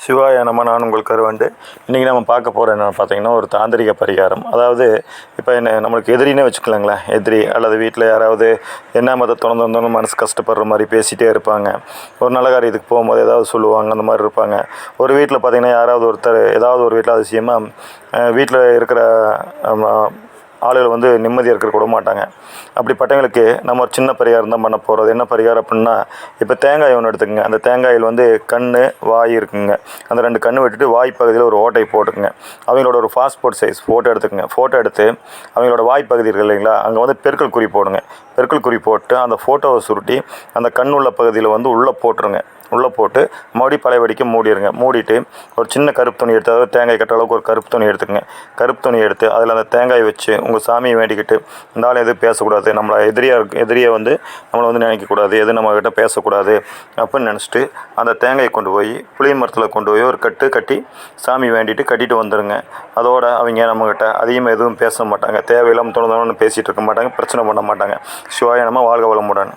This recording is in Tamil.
சிவாய நம்ம நான் உங்கள் கருவண்டு. இன்றைக்கி நம்ம பார்க்க போகிற என்னென்னு பார்த்தீங்கன்னா, ஒரு தாந்திரிக பரிகாரம். அதாவது இப்போ நம்மளுக்கு எதிரினே வச்சுக்கலாங்களேன். எதிரி அல்லது வீட்டில் யாராவது என்ன மதத்தை திறந்து மனசு கஷ்டப்படுற மாதிரி பேசிகிட்டே இருப்பாங்க. ஒரு நல்ல காரியத்துக்கு போகும்போது ஏதாவது சொல்லுவாங்க, அந்த மாதிரி இருப்பாங்க. ஒரு வீட்டில் பார்த்திங்கன்னா யாராவது ஒருத்தர் ஏதாவது ஒரு வீட்டில் அதிசயமாக வீட்டில் இருக்கிற ஆளுகள் நிம்மதியாக இருக்க விட மாட்டாங்க. அப்படிப்பட்டவங்களுக்கு நம்ம ஒரு சின்ன பரிகாரம் தான் பண்ண போகிறது. என்ன பரிகாரம் அப்படின்னா, இப்போ தேங்காய் ஒன்று எடுத்துக்கங்க. அந்த தேங்காயில் கண், வாய் இருக்குங்க. அந்த 2 கண் விட்டுட்டு வாய் பகுதியில் ஒரு ஓட்டை போட்டுக்குங்க. அவங்களோட ஒரு பாஸ்போர்ட் சைஸ் ஃபோட்டோ எடுத்துக்கங்க. ஃபோட்டோ எடுத்து அவங்களோட வாய் பகுதி இருக்குது இல்லைங்களா, அங்கே பெருக்கல் குறி போடுங்க. பெருக்கல் குறி போட்டு அந்த ஃபோட்டோவை சுருட்டி அந்த கண் உள்ள பகுதியில் உள்ளே போட்டுருங்க. உள்ளே போட்டு மறுபடியும் பழைய வடிக்க மூடிடுங்க. மூடிட்டு ஒரு சின்ன கருப்பு துணி எடுத்து, அதாவது தேங்காய் கட்டுற அளவுக்கு ஒரு கருப்பு துணி எடுத்துக்கங்க. கருப்பு துணி எடுத்து அதில் அந்த தேங்காய் வச்சு உங்கள் சாமியை வேண்டிக்கிட்டு, இந்த ஆள் எதுவும் பேசக்கூடாது, நம்மளை எதிரியை நம்மளை நினைக்கக்கூடாது, எதுவும் நம்மக்கிட்ட பேசக்கூடாது அப்படின்னு நினச்சிட்டு அந்த தேங்காயை கொண்டு போய் புளிய மரத்தில் கொண்டு போய் ஒரு கட்டி சாமி வேண்டிட்டு கட்டிட்டு வந்துடுங்க. அதோட அவங்க நம்மக்கிட்ட அதிகமாக எதுவும் பேச மாட்டாங்க. தேவையில்லாமல் தோணுன்னு பேசிகிட்டு இருக்க மாட்டாங்க. பிரச்சனை பண்ண மாட்டாங்க. சிவாய நம்ம வாழ்க வளமுடன்.